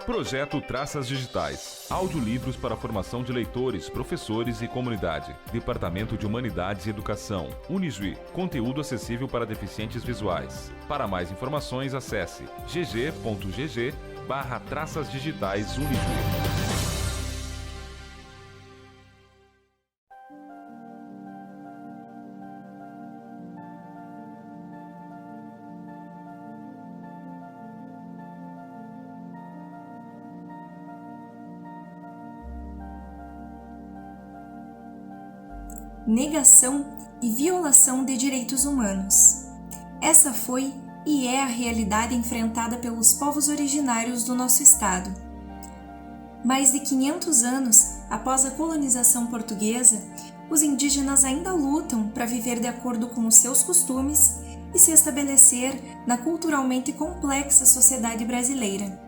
Projeto Traças Digitais. Audiolivros para a formação de leitores, professores e comunidade. Departamento de Humanidades e Educação. Unijuí. Conteúdo acessível para deficientes visuais. Para mais informações, acesse gg.gg/traças digitais Unijuí. Negação e violação de direitos humanos. Essa foi e é a realidade enfrentada pelos povos originários do nosso estado. Mais de 500 anos após a colonização portuguesa, os indígenas ainda lutam para viver de acordo com os seus costumes e se estabelecer na culturalmente complexa sociedade brasileira.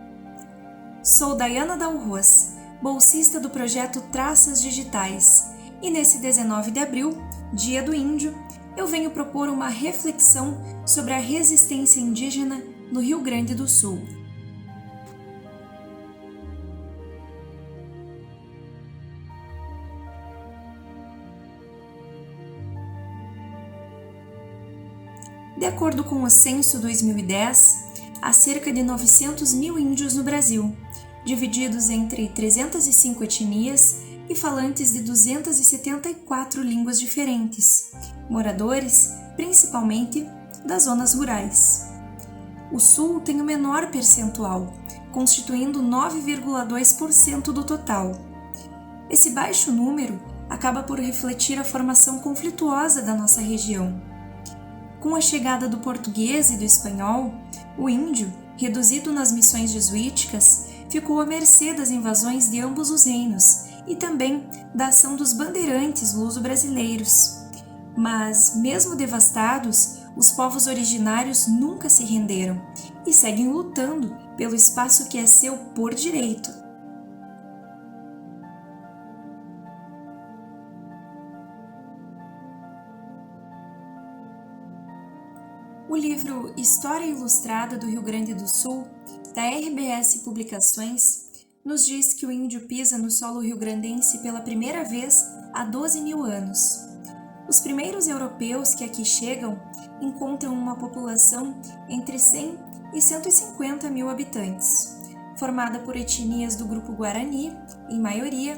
Sou Dayana Dalroz, bolsista do projeto Traças Digitais, e nesse 19 de abril, Dia do Índio, eu venho propor uma reflexão sobre a resistência indígena no Rio Grande do Sul. De acordo com o Censo 2010, há cerca de 900 mil índios no Brasil, divididos entre 305 etnias e falantes de 274 línguas diferentes, moradores, principalmente, das zonas rurais. O Sul tem o menor percentual, constituindo 9,2% do total. Esse baixo número acaba por refletir a formação conflituosa da nossa região. Com a chegada do português e do espanhol, o índio, reduzido nas missões jesuíticas, ficou à mercê das invasões de ambos os reinos e também da ação dos bandeirantes luso-brasileiros. Mas, mesmo devastados, os povos originários nunca se renderam e seguem lutando pelo espaço que é seu por direito. O livro História Ilustrada do Rio Grande do Sul, da RBS Publicações, nos diz que o índio pisa no solo rio-grandense pela primeira vez há 12 mil anos. Os primeiros europeus que aqui chegam encontram uma população entre 100 e 150 mil habitantes, formada por etnias do grupo Guarani, em maioria,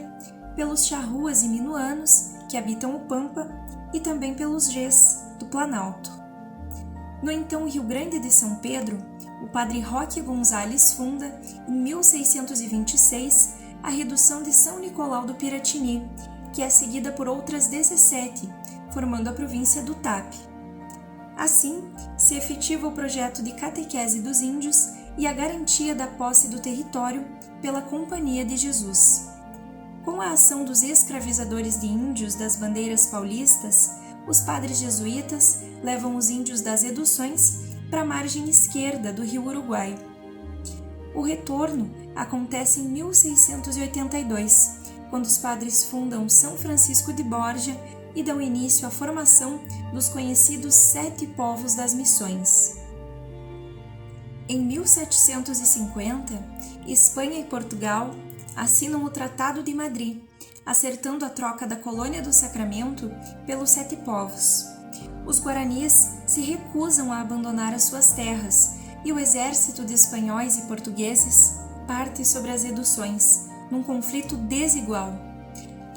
pelos charruas e minuanos, que habitam o Pampa, e também pelos Gés, do Planalto. No então Rio Grande de São Pedro, o padre Roque Gonzales funda, em 1626, a redução de São Nicolau do Piratini, que é seguida por outras 17, formando a província do Tap. Assim, se efetiva o projeto de catequese dos índios e a garantia da posse do território pela Companhia de Jesus. Com a ação dos escravizadores de índios das bandeiras paulistas, os padres jesuítas levam os índios das Eduções para a margem esquerda do rio Uruguai. O retorno acontece em 1682, quando os padres fundam São Francisco de Borja e dão início à formação dos conhecidos 7 povos das missões. Em 1750, Espanha e Portugal assinam o Tratado de Madrid, acertando a troca da Colônia do Sacramento pelos 7 povos. Os guaranis se recusam a abandonar as suas terras e o exército de espanhóis e portugueses parte sobre as Eduções, num conflito desigual.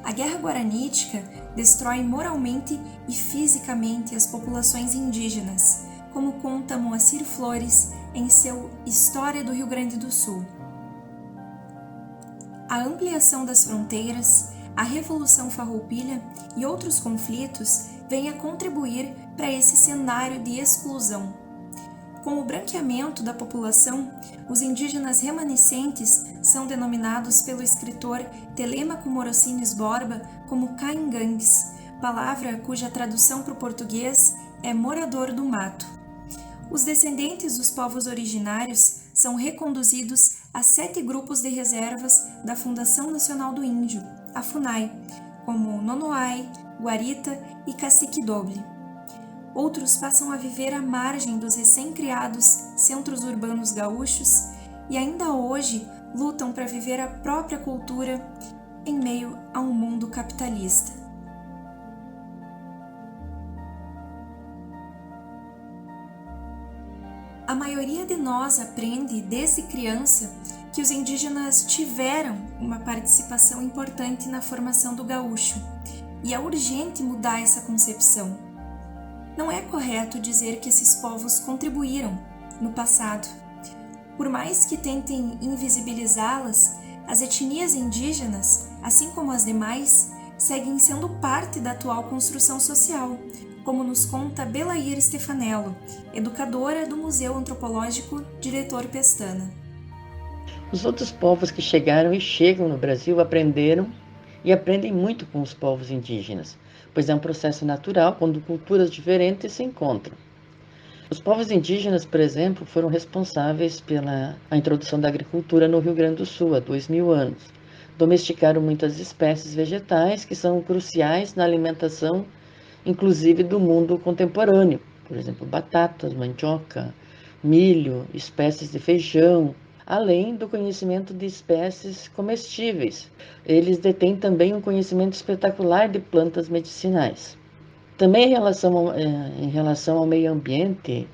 A Guerra Guaranítica destrói moralmente e fisicamente as populações indígenas, como conta Moacir Flores em seu História do Rio Grande do Sul. A ampliação das fronteiras, a Revolução Farroupilha e outros conflitos vêm a contribuir para esse cenário de exclusão. Com o branqueamento da população, os indígenas remanescentes são denominados pelo escritor Telêmaco Morocines Borba como caingangues, palavra cuja tradução para o português é morador do mato. Os descendentes dos povos originários são reconduzidos a 7 grupos de reservas da Fundação Nacional do Índio, a FUNAI, como Nonoai, Guarita e Cacique Doble. Outros passam a viver à margem dos recém-criados centros urbanos gaúchos e ainda hoje lutam para viver a própria cultura em meio a um mundo capitalista. A maioria de nós aprende desde criança que os indígenas tiveram uma participação importante na formação do gaúcho, e é urgente mudar essa concepção. Não é correto dizer que esses povos contribuíram no passado. Por mais que tentem invisibilizá-las, as etnias indígenas, assim como as demais, seguem sendo parte da atual construção social, como nos conta Belair Stefanello, educadora do Museu Antropológico Diretor Pestana. Os outros povos que chegaram e chegam no Brasil aprenderam e aprendem muito com os povos indígenas, pois é um processo natural quando culturas diferentes se encontram. Os povos indígenas, por exemplo, foram responsáveis pela introdução da agricultura no Rio Grande do Sul há 2000 anos. Domesticaram muitas espécies vegetais que são cruciais na alimentação, inclusive do mundo contemporâneo. Por exemplo, batatas, mandioca, milho, espécies de feijão, além do conhecimento de espécies comestíveis. Eles detêm também um conhecimento espetacular de plantas medicinais. Também em relação ao meio ambiente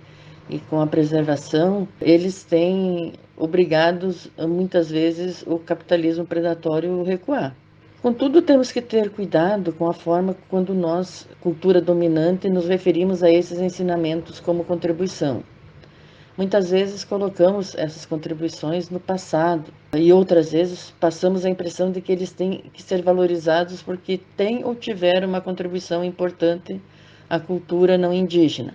e com a preservação, eles têm obrigados, muitas vezes, o capitalismo predatório a recuar. Contudo, temos que ter cuidado com a forma quando nós, cultura dominante, nos referimos a esses ensinamentos como contribuição. Muitas vezes colocamos essas contribuições no passado e outras vezes passamos a impressão de que eles têm que ser valorizados porque têm ou tiveram uma contribuição importante à cultura não indígena.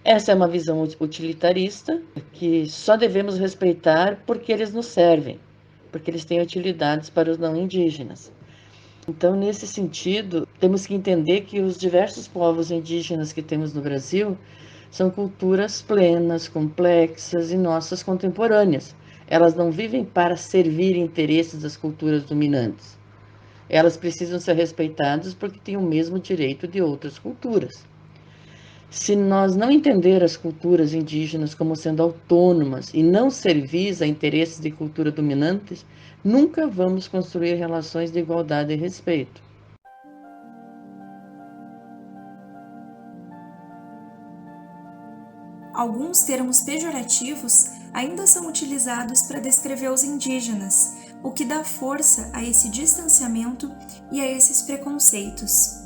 Essa é uma visão utilitarista que só devemos respeitar porque eles nos servem, porque eles têm utilidades para os não indígenas. Então, nesse sentido, temos que entender que os diversos povos indígenas que temos no Brasil são culturas plenas, complexas e nossas contemporâneas. Elas não vivem para servir interesses das culturas dominantes. Elas precisam ser respeitadas porque têm o mesmo direito de outras culturas. Se nós não entender as culturas indígenas como sendo autônomas e não servis a interesses de cultura dominantes, nunca vamos construir relações de igualdade e respeito. Alguns termos pejorativos ainda são utilizados para descrever os indígenas, o que dá força a esse distanciamento e a esses preconceitos.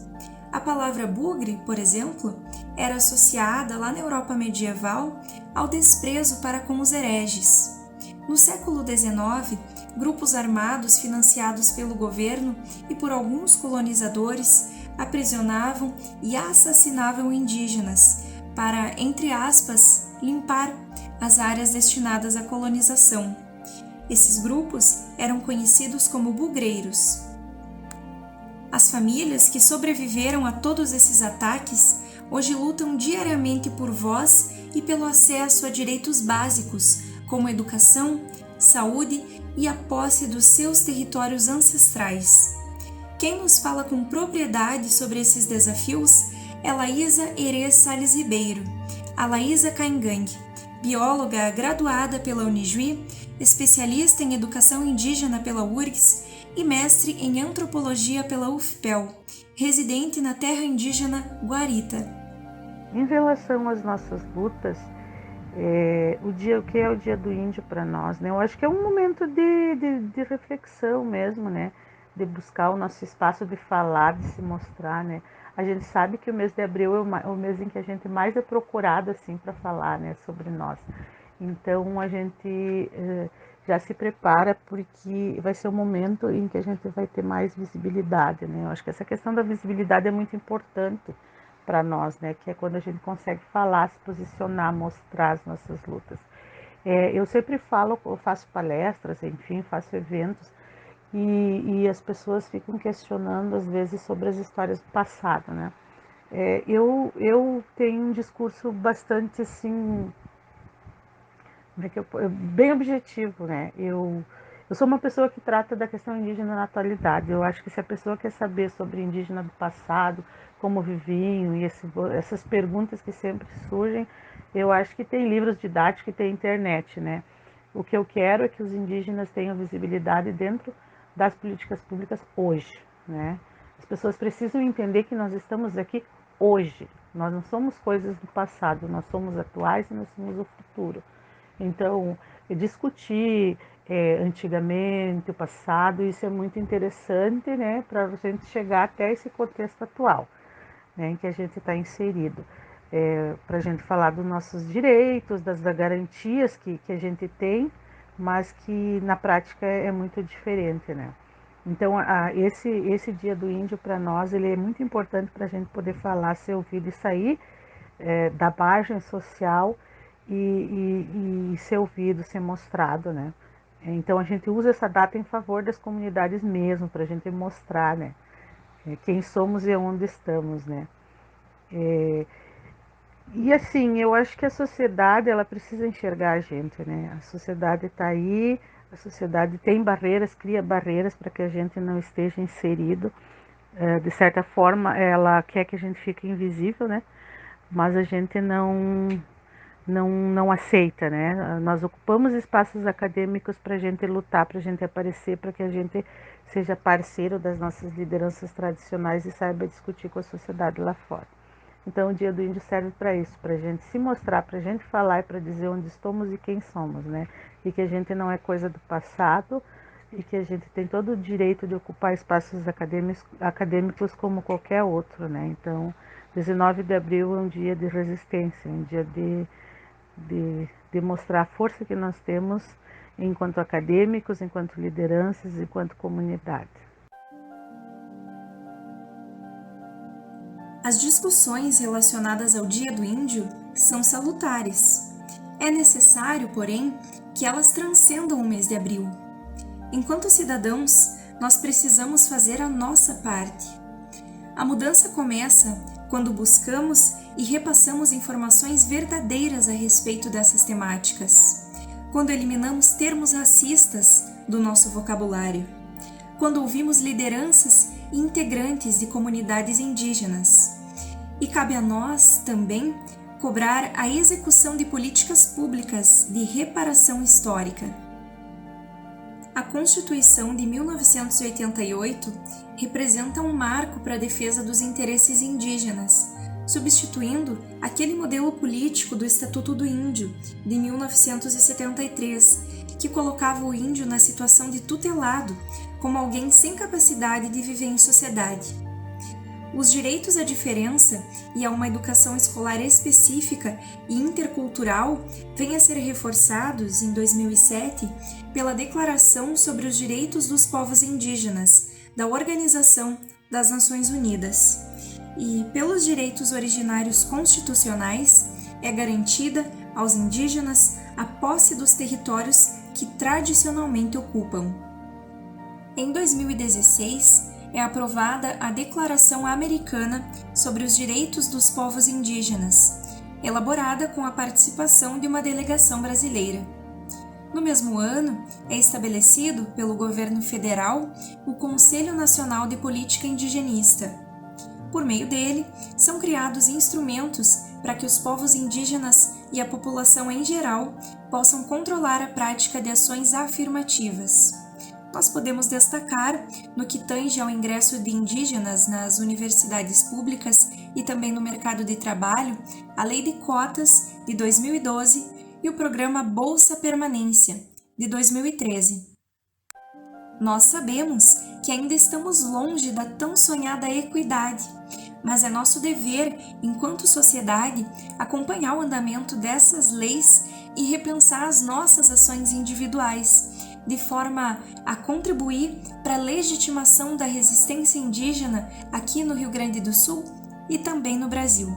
A palavra bugre, por exemplo, era associada lá na Europa medieval ao desprezo para com os hereges. No século XIX, grupos armados financiados pelo governo e por alguns colonizadores aprisionavam e assassinavam indígenas para, entre aspas, limpar as áreas destinadas à colonização. Esses grupos eram conhecidos como bugreiros. As famílias que sobreviveram a todos esses ataques hoje lutam diariamente por voz e pelo acesso a direitos básicos, como educação, saúde e a posse dos seus territórios ancestrais. Quem nos fala com propriedade sobre esses desafios é Laísa Herê Salles Ribeiro, a Laísa Caingangue, bióloga graduada pela Unijuí, especialista em educação indígena pela URGS e mestre em antropologia pela UFPEL, residente na terra indígena Guarita. Em relação às nossas lutas, o que é o Dia do Índio para nós, né? Eu acho que é um momento de reflexão mesmo, né? De buscar o nosso espaço de falar, de se mostrar, né? A gente sabe que o mês de abril é o mês em que a gente mais é procurado assim para falar, né, sobre nós. Então a gente já se prepara porque vai ser um momento em que a gente vai ter mais visibilidade, né? Eu acho que essa questão da visibilidade é muito importante para nós, né? Que é quando a gente consegue falar, se posicionar, mostrar as nossas lutas. Eu sempre falo, eu faço palestras, enfim, faço eventos e as pessoas ficam questionando às vezes sobre as histórias do passado, né? Eu tenho um discurso bastante assim, bem objetivo, né? Eu sou uma pessoa que trata da questão indígena na atualidade. Eu acho que se a pessoa quer saber sobre indígena do passado, como viviam e essas perguntas que sempre surgem, eu acho que tem livros didáticos e tem internet, né? O que eu quero é que os indígenas tenham visibilidade dentro das políticas públicas hoje, né? As pessoas precisam entender que nós estamos aqui hoje. Nós não somos coisas do passado, nós somos atuais e nós somos o futuro. Então, discutir antigamente, o passado, isso é muito interessante, né, para a gente chegar até esse contexto atual, né, em que a gente está inserido. Para a gente falar dos nossos direitos, das garantias que a gente tem, mas que na prática é muito diferente, né? Então, esse Dia do Índio, para nós, ele é muito importante para a gente poder falar, ser ouvido e sair da margem social e ser ouvido, ser mostrado, né? Então, a gente usa essa data em favor das comunidades mesmo, para a gente mostrar, né? Quem somos e onde estamos, né? E assim, eu acho que a sociedade, ela precisa enxergar a gente, né? A sociedade está aí, a sociedade tem barreiras, cria barreiras para que a gente não esteja inserido. De certa forma, ela quer que a gente fique invisível, né? Mas a gente não aceita, né? Nós ocupamos espaços acadêmicos para a gente lutar, para a gente aparecer, para que a gente seja parceiro das nossas lideranças tradicionais e saiba discutir com a sociedade lá fora. Então, o Dia do Índio serve para isso, para a gente se mostrar, para a gente falar e para dizer onde estamos e quem somos, né? E que a gente não é coisa do passado e que a gente tem todo o direito de ocupar espaços acadêmicos como qualquer outro, né? Então, 19 de abril é um dia de resistência, um dia de mostrar a força que nós temos enquanto acadêmicos, enquanto lideranças, enquanto comunidade. As discussões relacionadas ao Dia do Índio são salutares. É necessário, porém, que elas transcendam o mês de abril. Enquanto cidadãos, nós precisamos fazer a nossa parte. A mudança começa quando buscamos e repassamos informações verdadeiras a respeito dessas temáticas, quando eliminamos termos racistas do nosso vocabulário, quando ouvimos lideranças e integrantes de comunidades indígenas. E cabe a nós, também, cobrar a execução de políticas públicas de reparação histórica. A Constituição de 1988 representa um marco para a defesa dos interesses indígenas, substituindo aquele modelo político do Estatuto do Índio, de 1973, que colocava o índio na situação de tutelado, como alguém sem capacidade de viver em sociedade. Os direitos à diferença e a uma educação escolar específica e intercultural vêm a ser reforçados, em 2007, pela Declaração sobre os Direitos dos Povos Indígenas, da Organização das Nações Unidas. E, pelos direitos originários constitucionais, é garantida aos indígenas a posse dos territórios que tradicionalmente ocupam. Em 2016, é aprovada a Declaração Americana sobre os Direitos dos Povos Indígenas, elaborada com a participação de uma delegação brasileira. No mesmo ano, é estabelecido pelo governo federal o Conselho Nacional de Política Indigenista. Por meio dele, são criados instrumentos para que os povos indígenas e a população em geral possam controlar a prática de ações afirmativas. Nós podemos destacar, no que tange ao ingresso de indígenas nas universidades públicas e também no mercado de trabalho, a Lei de Cotas, de 2012, e o Programa Bolsa Permanência, de 2013. Nós sabemos que ainda estamos longe da tão sonhada equidade, mas é nosso dever, enquanto sociedade, acompanhar o andamento dessas leis e repensar as nossas ações individuais, de forma a contribuir para a legitimação da resistência indígena aqui no Rio Grande do Sul e também no Brasil.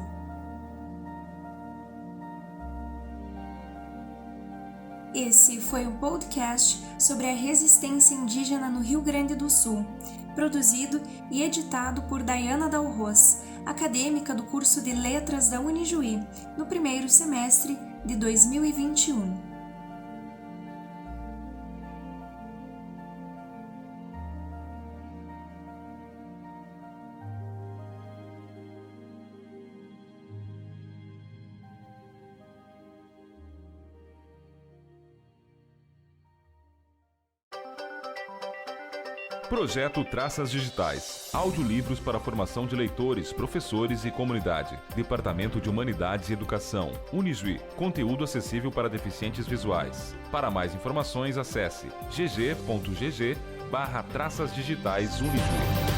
Esse foi o podcast sobre a resistência indígena no Rio Grande do Sul, produzido e editado por Dayana Dalros, acadêmica do curso de Letras da Unijuí, no primeiro semestre de 2021. Projeto Traças Digitais. Audiolivros para a formação de leitores, professores e comunidade. Departamento de Humanidades e Educação. Unisui. Conteúdo acessível para deficientes visuais. Para mais informações, acesse gg.gg/traçasdigitais Unisui.